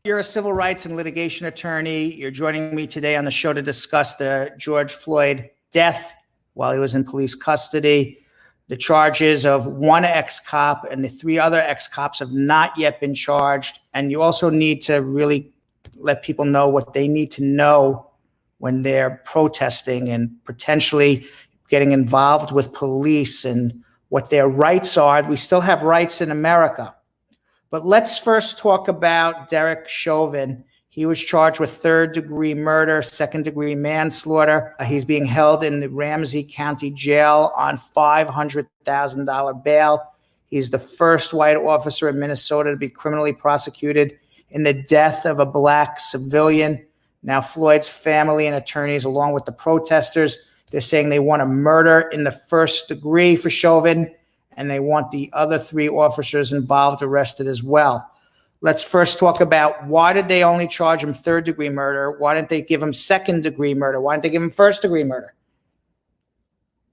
You're a civil rights and litigation attorney. You're joining me today on the show to discuss the George Floyd death while he was in police custody. The charges of one ex-cop and the three other ex-cops have not yet been charged. And you also need to really let people know what they need to know when they're protesting and potentially getting involved with police and what their rights are. We still have rights in America. But let's first talk about Derek Chauvin. He was charged with third-degree murder, second-degree manslaughter. He's being held in the Ramsey County Jail on $500,000 bail. He's the first white officer in Minnesota to be criminally prosecuted in the death of a black civilian. Now, Floyd's family and attorneys, along with the protesters, they're saying they want a murder in the first degree for Chauvin, and they want the other three officers involved arrested as well. Let's first talk about why did they only charge him third-degree murder? Why didn't they give him second-degree murder? Why didn't they give him first-degree murder?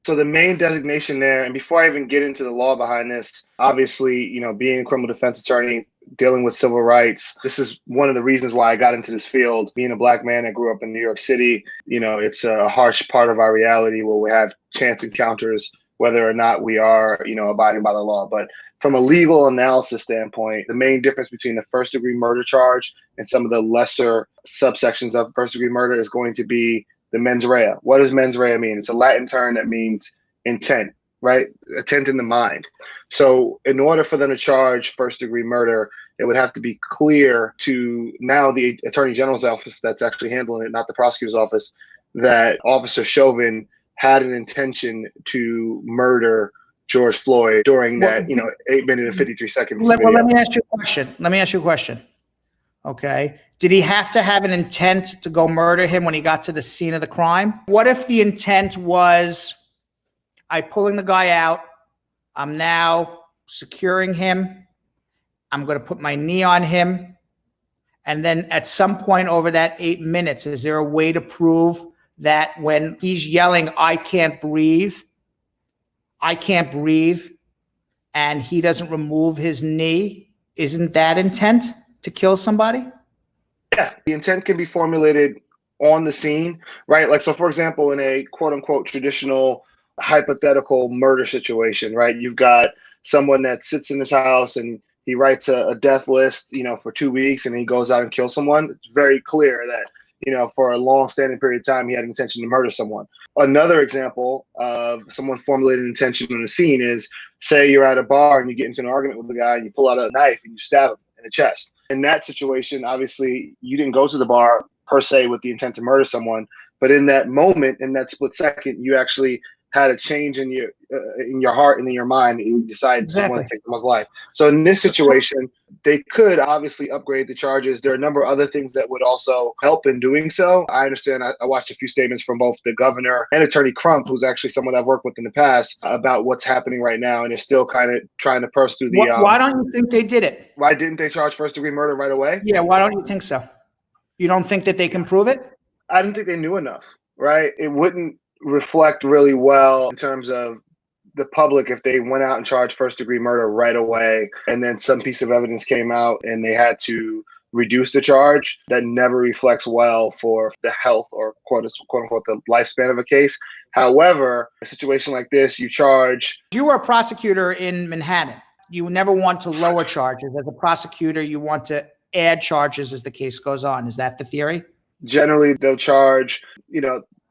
So the main designation there, and before I even get into the law behind this, obviously, being a criminal defense attorney, dealing with civil rights, this is one of the reasons why I got into this field. Being a black man that grew up in New York City, it's a harsh part of our reality where we have chance encounters, whether or not we are, abiding by the law. But from a legal analysis standpoint, the main difference between the first-degree murder charge and some of the lesser subsections of first-degree murder is going to be the mens rea. What does mens rea mean? It's a Latin term that means intent, right? Intent in the mind. So in order for them to charge first-degree murder, it would have to be clear to now the Attorney General's office that's actually handling it, not the prosecutor's office, that Officer Chauvin had an intention to murder George Floyd during that, 8 minute and 53 seconds. Well, let me ask you a question. Okay. Did he have to have an intent to go murder him when he got to the scene of the crime? What if the intent was, I'm pulling the guy out, I'm now securing him, I'm going to put my knee on him, and then at some point over that 8 minutes, is there a way to prove that when he's yelling, I can't breathe, and he doesn't remove his knee, isn't that intent to kill somebody? Yeah, the intent can be formulated on the scene, right? Like, so for example, in a quote unquote traditional hypothetical murder situation, right? You've got someone that sits in his house and he writes a death list, for 2 weeks, and he goes out and kills someone. It's very clear that, for a long standing period of time, he had an intention to murder someone. Another example of someone formulating an intention on the scene is, say you're at a bar and you get into an argument with a guy and you pull out a knife and you stab him in the chest. In that situation, obviously, you didn't go to the bar per se with the intent to murder someone, but in that moment, in that split second, you actually had a change in your heart and in your mind, and you decided to want to take someone's life. So in this situation, they could obviously upgrade the charges. There are a number of other things that would also help in doing so. I understand. I watched a few statements from both the governor and Attorney Crump, who's actually someone I've worked with in the past, about what's happening right now, and they're still kind of trying to purse through the. Why don't you think they did it? Why didn't they charge first-degree murder right away? Yeah, why don't you think so? You don't think that they can prove it? I didn't think they knew enough, right? It wouldn't reflect really well in terms of the public if they went out and charged first-degree murder right away, and then some piece of evidence came out and they had to reduce the charge. That never reflects well for the health or quote unquote the lifespan of a case. However, a situation like this, you were a prosecutor in Manhattan. You never want to lower charges. As a prosecutor, you want to add charges as the case goes on. Is that the theory? Generally, they'll charge,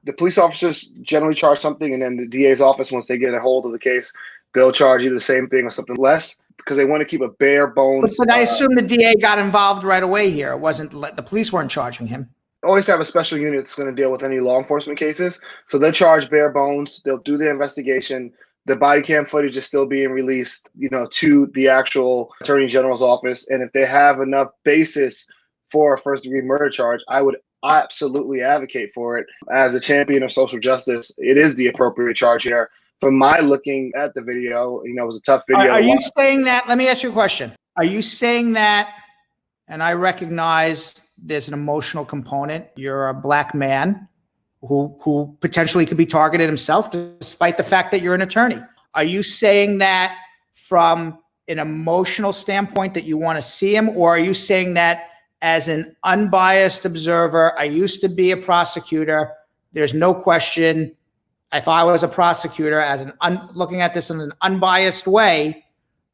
the police officers generally charge something, and then the DA's office, once they get a hold of the case, they'll charge either the same thing or something less, because they want to keep a bare bones. But I assume the DA got involved right away here. It wasn't, the police weren't charging him. Always have a special unit that's going to deal with any law enforcement cases. So they'll charge bare bones. They'll do the investigation. The body cam footage is still being released, to the actual Attorney General's office. And if they have enough basis for a first-degree murder charge, I would absolutely advocate for it. As a champion of social justice, it is the appropriate charge here. From my looking at the video, it was a tough video. Are you saying that? Let me ask you a question. Are you saying that, and I recognize there's an emotional component, you're a black man who potentially could be targeted himself, despite the fact that you're an attorney. Are you saying that from an emotional standpoint that you want to see him, or are you saying that as an unbiased observer, I used to be a prosecutor. There's no question. If I was a prosecutor, looking at this in an unbiased way,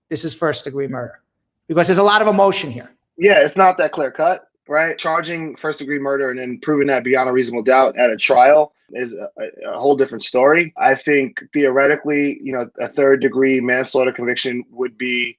this is first-degree murder because there's a lot of emotion here. Yeah, it's not that clear cut, right? Charging first-degree murder and then proving that beyond a reasonable doubt at a trial is a whole different story. I think theoretically, a third-degree manslaughter conviction would be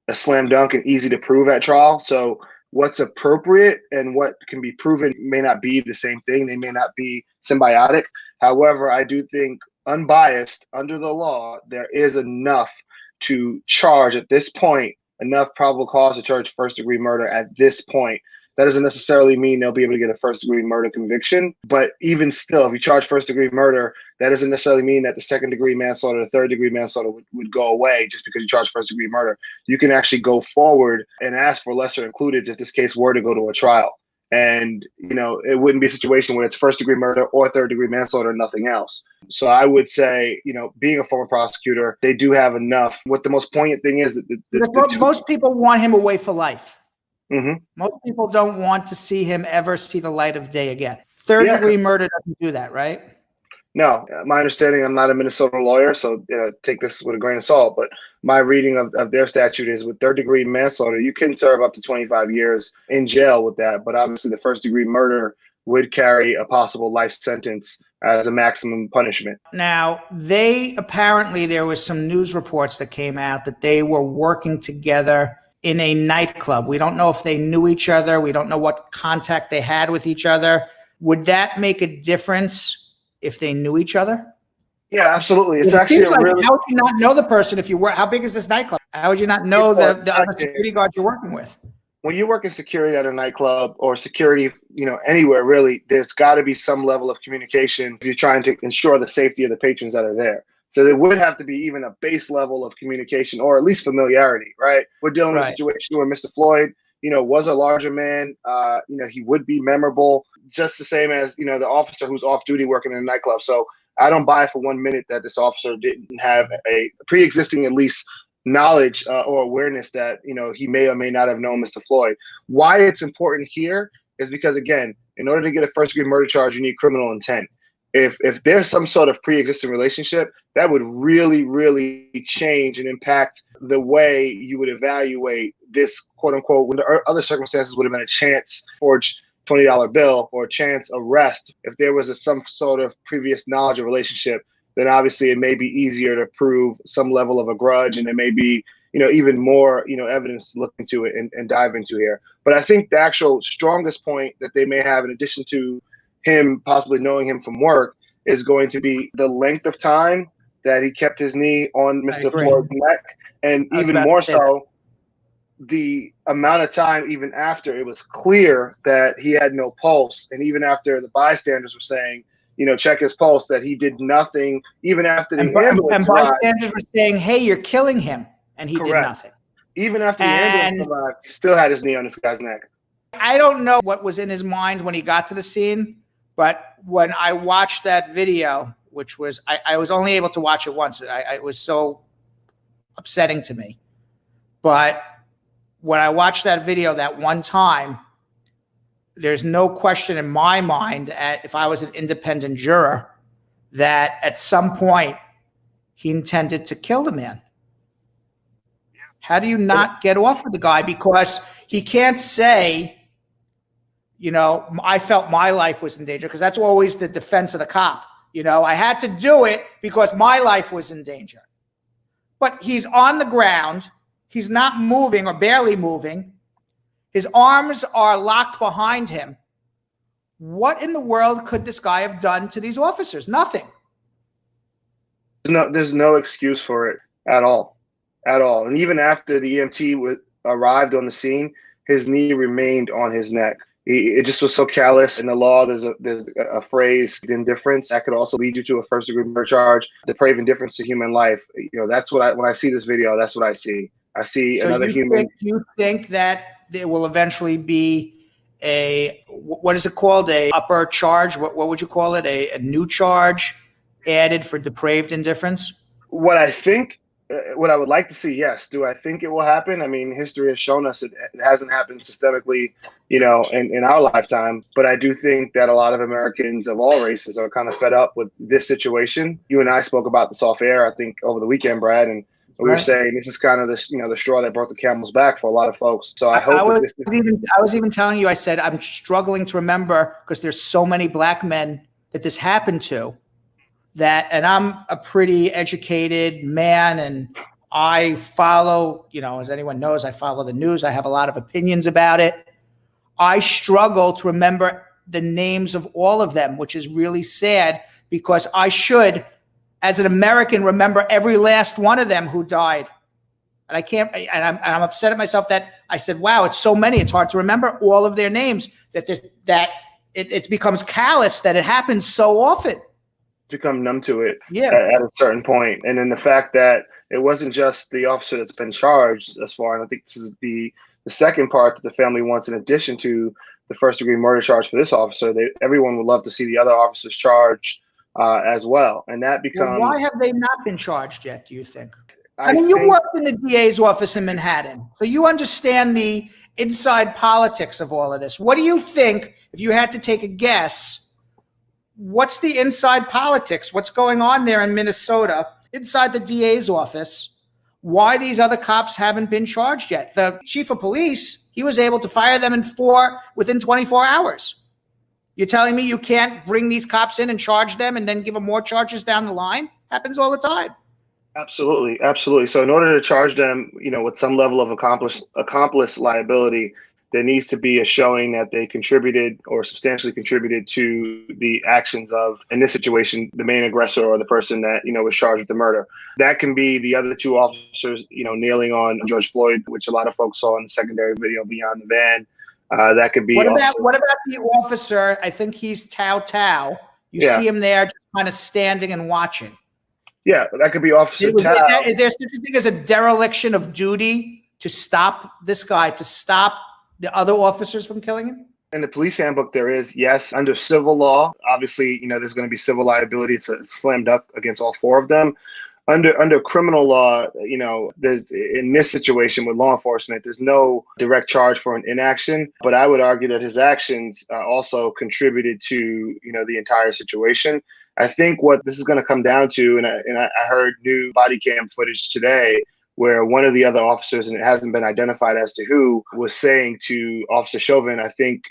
a slam dunk and easy to prove at trial. So what's appropriate and what can be proven may not be the same thing. They may not be symbiotic. However, I do think unbiased under the law, there is enough to charge at this point, enough probable cause to charge first-degree murder at this point. That doesn't necessarily mean they'll be able to get a first-degree murder conviction. But even still, if you charge first-degree murder, that doesn't necessarily mean that the second-degree manslaughter, the third-degree manslaughter would go away just because you charge first-degree murder. You can actually go forward and ask for lesser included if this case were to go to a trial. And, it wouldn't be a situation where it's first-degree murder or third-degree manslaughter and nothing else. So I would say, being a former prosecutor, they do have enough. What the most poignant thing is that most people want him away for life. Mm-hmm. Most people don't want to see him ever see the light of day again. Third-degree murder doesn't do that, right? No, my understanding, I'm not a Minnesota lawyer, so take this with a grain of salt, but my reading of their statute is with third-degree manslaughter, you can serve up to 25 years in jail with that, but obviously the first-degree murder would carry a possible life sentence as a maximum punishment. Now, apparently there was some news reports that came out that they were working together in a nightclub. We don't know if they knew each other. We don't know what contact they had with each other. Would that make a difference if they knew each other? Yeah, absolutely. It's actually how would you not know the person if you were? How big is this nightclub? How would you not know the other security guard you're working with? When you work in security at a nightclub or security, anywhere really, there's got to be some level of communication if you're trying to ensure the safety of the patrons that are there. So there would have to be even a base level of communication or at least familiarity, right? We're dealing with a situation where Mr. Floyd, was a larger man. He would be memorable, just the same as, the officer who's off duty working in a nightclub. So I don't buy for 1 minute that this officer didn't have a pre-existing, at least, knowledge or awareness that, he may or may not have known Mr. Floyd. Why it's important here is because, again, in order to get a first-degree murder charge, you need criminal intent. If there's some sort of pre-existing relationship, that would really, really change and impact the way you would evaluate this, quote unquote, when the other circumstances would have been a chance forged $20 bill or a chance arrest. If there was some sort of previous knowledge or relationship, then obviously it may be easier to prove some level of a grudge, and there may be, even more, evidence to look into it and dive into here. But I think the actual strongest point that they may have, in addition to him possibly knowing him from work, is going to be the length of time that he kept his knee on Mr. Floyd's neck, and even more so, the amount of time even after it was clear that he had no pulse, and even after the bystanders were saying, check his pulse, that he did nothing, even after the ambulance and bystanders were saying, hey, you're killing him, and he did nothing. Even after the ambulance arrived, he still had his knee on this guy's neck. I don't know what was in his mind when he got to the scene, but when I watched that video, which was, I was only able to watch it once. It was so upsetting to me. But when I watched that video that one time, there's no question in my mind, if I was an independent juror, that at some point he intended to kill the man. How do you not get off with the guy? Because he can't say, I felt my life was in danger, because that's always the defense of the cop. I had to do it because my life was in danger. But he's on the ground. He's not moving or barely moving. His arms are locked behind him. What in the world could this guy have done to these officers? Nothing. There's no excuse for it at all. And even after the EMT arrived on the scene, his knee remained on his neck. It just was so callous. In the law, there's a phrase, indifference, that could also lead you to a first-degree murder charge. Depraved indifference to human life. That's what when I see this video, that's what I see. I see another human. You think that there will eventually be what is it called? A upper charge? What would you call it? A new charge added for depraved indifference? What I think What I would like to see, yes. Do I think it will happen? I mean, history has shown us it hasn't happened systemically, in our lifetime. But I do think that a lot of Americans of all races are kind of fed up with this situation. You and I spoke about this off air, I think, over the weekend, Brad, and we were saying this is kind of this, the straw that broke the camel's back for a lot of folks. So I hope I was even telling you, I said, I'm struggling to remember because there's so many black men that this happened to. And I'm a pretty educated man, and I follow, as anyone knows, I follow the news. I have a lot of opinions about it. I struggle to remember the names of all of them, which is really sad because I should, as an American, remember every last one of them who died. And I can't, and I'm upset at myself that I said, wow, it's so many. It's hard to remember all of their names, that it becomes callous that it happens so often. Become numb to it at a certain point. And then the fact that it wasn't just the officer that's been charged thus far, and I think this is the second part that the family wants in addition to the first-degree murder charge for this officer. Everyone would love to see the other officers charged as well. And that becomes... Well, why have they not been charged yet, do you think? I mean, you worked in the DA's office in Manhattan, so you understand the inside politics of all of this. What do you think, if you had to take a guess, what's the inside politics? What's going on there in Minnesota, inside the DA's office? Why these other cops haven't been charged yet? The chief of police, he was able to fire them within 24 hours. You're telling me you can't bring these cops in and charge them and then give them more charges down the line? Happens all the time. Absolutely. Absolutely. So in order to charge them, with some level of accomplice liability, there needs to be a showing that they contributed or substantially contributed to the actions of, in this situation, the main aggressor or the person that, was charged with the murder. That can be the other two officers, kneeling on George Floyd, which a lot of folks saw in the secondary video beyond the van. That could be. What about the officer? I think he's Tao. You see him there just kind of standing and watching. Yeah, that could be Officer Tao. Is there such a thing as a dereliction of duty to stop this guy, to stop the other officers from killing him? In the police handbook, there is, yes. Under civil law, obviously, there's going to be civil liability. It's a slam dunk against all four of them. Under criminal law, there's, in this situation with law enforcement, there's no direct charge for an inaction. But I would argue that his actions also contributed to, the entire situation. I think what this is going to come down to, and I heard new body cam footage today, where one of the other officers, and it hasn't been identified as to who, was saying to Officer Chauvin, I think,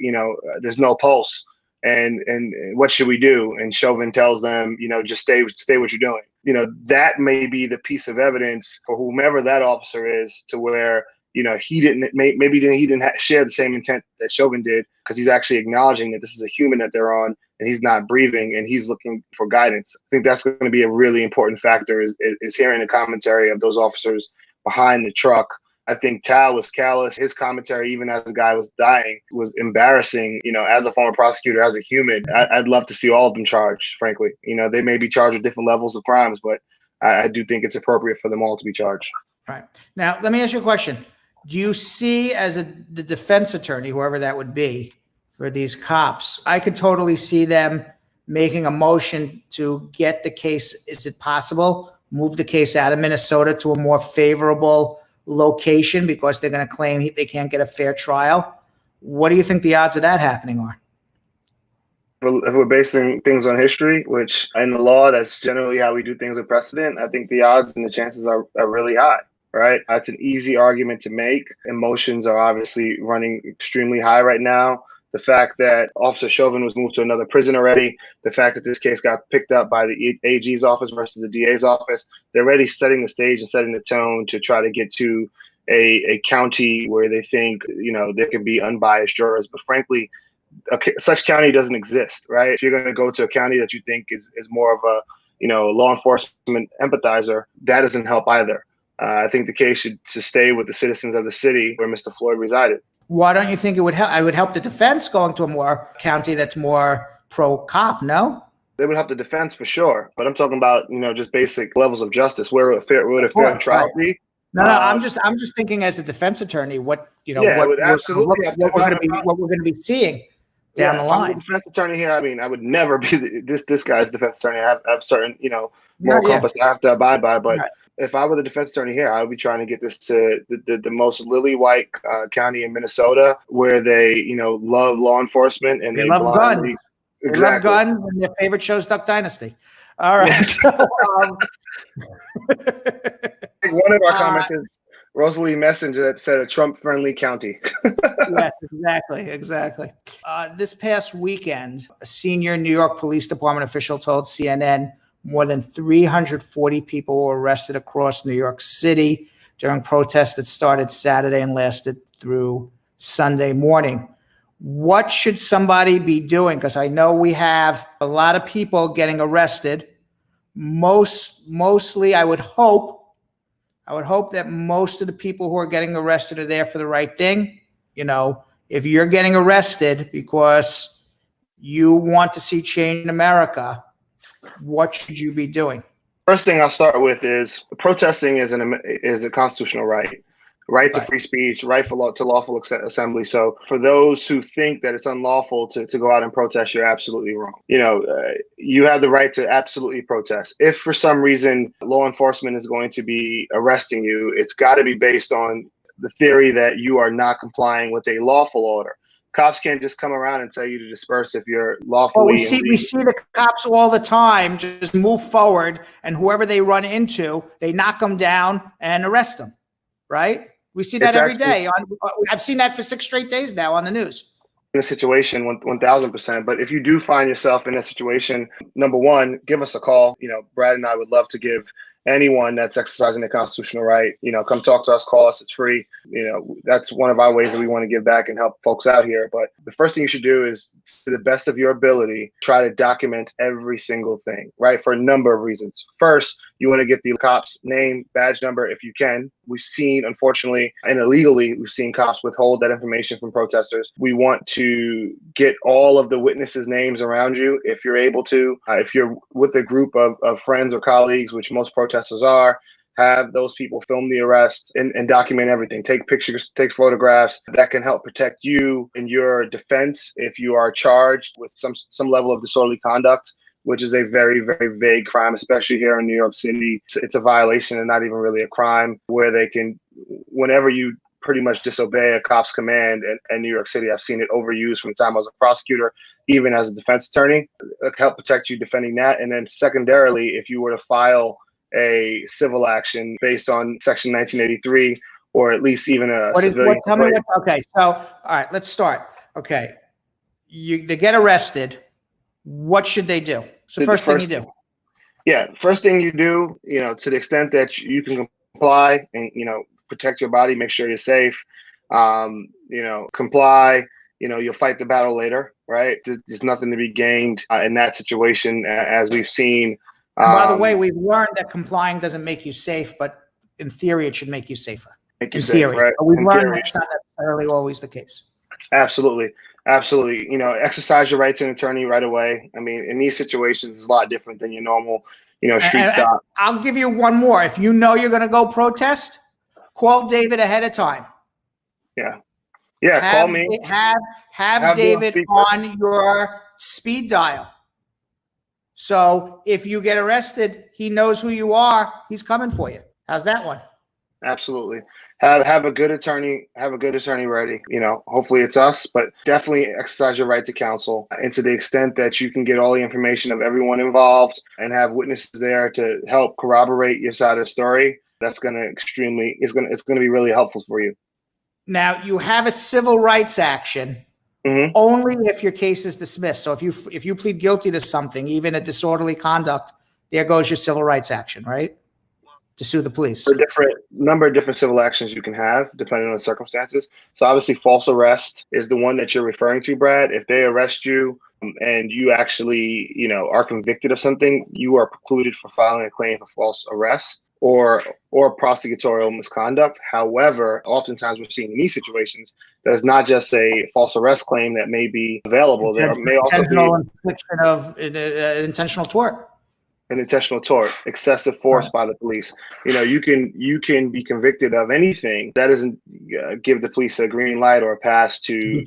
there's no pulse, and what should we do? And Chauvin tells them, just stay what you're doing. That may be the piece of evidence for whomever that officer is, to where, he didn't share the same intent that Chauvin did, because he's actually acknowledging that this is a human that they're on, and he's not breathing, and he's looking for guidance. I think that's going to be a really important factor, is hearing the commentary of those officers behind the truck. I think Tao was callous. His commentary, even as the guy was dying, was embarrassing. As a former prosecutor, as a human, I'd love to see all of them charged, frankly. They may be charged with different levels of crimes, but I do think it's appropriate for them all to be charged. All right. Now, let me ask you a question. Do you see, as the defense attorney, whoever that would be, for these cops, I could totally see them making a motion to get the case, is it possible, move the case out of Minnesota to a more favorable location because they're going to claim they can't get a fair trial? What do you think the odds of that happening are? If we're basing things on history, which in the law, that's generally how we do things with precedent, I think the odds and the chances are really high. Right? That's an easy argument to make. Emotions are obviously running extremely high right now. The fact that Officer Chauvin was moved to another prison already, the fact that this case got picked up by the AG's office versus the DA's office, they're already setting the stage and setting the tone to try to get to a county where they think, there can be unbiased jurors. But frankly, such county doesn't exist, right? If you're going to go to a county that you think is more of a, law enforcement empathizer, that doesn't help either. I think the case should stay with the citizens of the city where Mr. Floyd resided. Why don't you think it would help? I would help the defense going to a more county that's more pro-cop, no? They would help the defense for sure. But I'm talking about, just basic levels of justice. Where would a fair trial be? No, I'm just thinking as a defense attorney, what we're going to be seeing down the line. I'm the defense attorney here. I mean, I would never be this guy's defense attorney. I have certain, moral compass I have to abide by. But If I were the defense attorney here, I would be trying to get this to the most lily white county in Minnesota, where they, love law enforcement and They they love blindly. guns. They love Exactly. guns, and their favorite show is Duck Dynasty. All right. One of our comments is Rosalie Messenger that said a Trump-friendly county. Yes, exactly. This past weekend, a senior New York Police Department official told CNN more than 340 people were arrested across New York City during protests that started Saturday and lasted through Sunday morning. What should somebody be doing? Because I know we have a lot of people getting arrested. Mostly, I would hope that most of the people who are getting arrested are there for the right thing. If you're getting arrested because you want to see change in America, what should you be doing? First thing I'll start with is protesting is a constitutional right to free speech, right to lawful assembly. So for those who think that it's unlawful to go out and protest, you're absolutely wrong. You have the right to absolutely protest. If for some reason law enforcement is going to be arresting you, it's got to be based on the theory that you are not complying with a lawful order. Cops can't just come around and tell you to disperse if you're lawfully. Well, we see the cops all the time just move forward, and whoever they run into, they knock them down and arrest them, right? We see that every day. I've seen that for 6 straight days now on the news. In a situation, 1000%. But if you do find yourself in a situation, number one, give us a call. Brad and I would love to give anyone that's exercising their constitutional right, come talk to us, call us, it's free. That's one of our ways that we want to give back and help folks out here. But the first thing you should do is, to the best of your ability, try to document every single thing, right? For a number of reasons. First, you want to get the cop's name, badge number, if you can. We've seen, unfortunately, and illegally, we've seen cops withhold that information from protesters. We want to get all of the witnesses' names around you, if you're able to. If you're with a group of friends or colleagues, which most protesters are, have those people film the arrest and document everything. Take pictures, take photographs. That can help protect you in your defense if you are charged with some level of disorderly conduct, which is a very, very vague crime, especially here in New York City. It's a violation and not even really a crime, where they can, whenever you pretty much disobey a cop's command in New York City, I've seen it overused from the time I was a prosecutor, even as a defense attorney. It can help protect you defending that. And then secondarily, if you were to file a civil action based on Section 1983, or at least even a civilian. Okay, so all right, let's start. Okay, they get arrested. What should they do? So first thing you do. Yeah, first thing you do, to the extent that you can comply and protect your body, make sure you're safe. Comply. You'll fight the battle later, right? There's nothing to be gained in that situation, as we've seen. By the way, we've learned that complying doesn't make you safe, but in theory, it should make you safer. In theory, right? But we've learned that's not necessarily always the case. Absolutely. Exercise your right to an attorney right away. I mean, in these situations, it's a lot different than your normal, street stop. I'll give you one more. If you know you're going to go protest, call David ahead of time. Yeah. Call me. Have David on your speed dial. So if you get arrested, he knows who you are. He's coming for you. How's that one? Absolutely. Have a good attorney. Have a good attorney ready. Hopefully it's us, but definitely exercise your right to counsel. And to the extent that you can get all the information of everyone involved and have witnesses there to help corroborate your side of the story, that's going to it's going to be really helpful for you. Now, you have a civil rights action. Mm-hmm. Only if your case is dismissed. So if you plead guilty to something, even a disorderly conduct, there goes your civil rights action, right? To sue the police. A number of different civil actions you can have depending on the circumstances. So obviously false arrest is the one that you're referring to, Brad. If they arrest you and you actually, are convicted of something, you are precluded from filing a claim for false arrest or prosecutorial misconduct. However, oftentimes we're seeing in these situations, there's not just a false arrest claim that may be available. There may also be infliction of intentional tort. An intentional tort, excessive force by the police. You can be convicted of anything. That doesn't give the police a green light or a pass to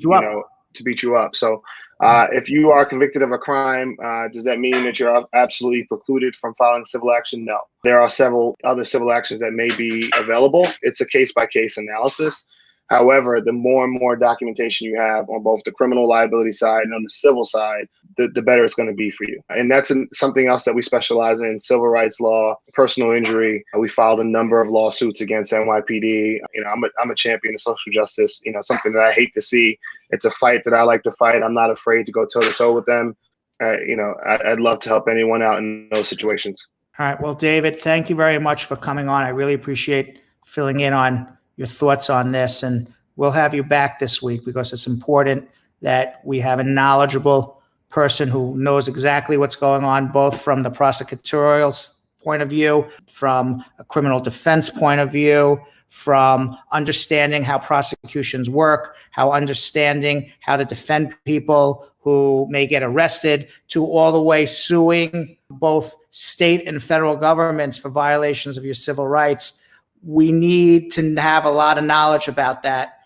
to beat you up. So if you are convicted of a crime, does that mean that you're absolutely precluded from filing civil action? No. There are several other civil actions that may be available. It's a case-by-case analysis. However, the more and more documentation you have on both the criminal liability side and on the civil side, the better it's going to be for you. And that's something else that we specialize in: civil rights law, personal injury. We filed a number of lawsuits against NYPD. I'm a champion of social justice. Something that I hate to see. It's a fight that I like to fight. I'm not afraid to go toe to toe with them. I'd love to help anyone out in those situations. All right. Well, David, thank you very much for coming on. I really appreciate filling in on your thoughts on this, and we'll have you back this week because it's important that we have a knowledgeable person who knows exactly what's going on, both from the prosecutorial point of view, from a criminal defense point of view, from understanding how prosecutions work, understanding how to defend people who may get arrested, to all the way suing both state and federal governments for violations of your civil rights. We need to have a lot of knowledge about that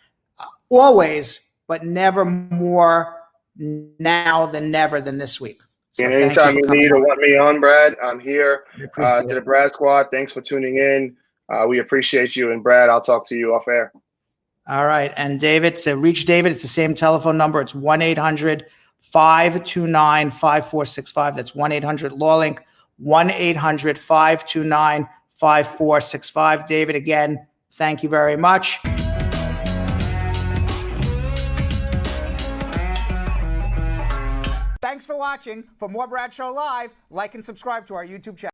always, but never more now than never than this week. So and anytime you need or want me on, Brad, I'm here. To the Brad Squad, thanks for tuning in. We appreciate you. And Brad, I'll talk to you off air. All right. And David, to reach David, it's the same telephone number. It's 1-800-529-5465. That's 1-800-LAW-LINK, 1-800-529-5465. David, again, thank you very much. Thanks for watching. For more Brad Show Live, like and subscribe to our YouTube channel.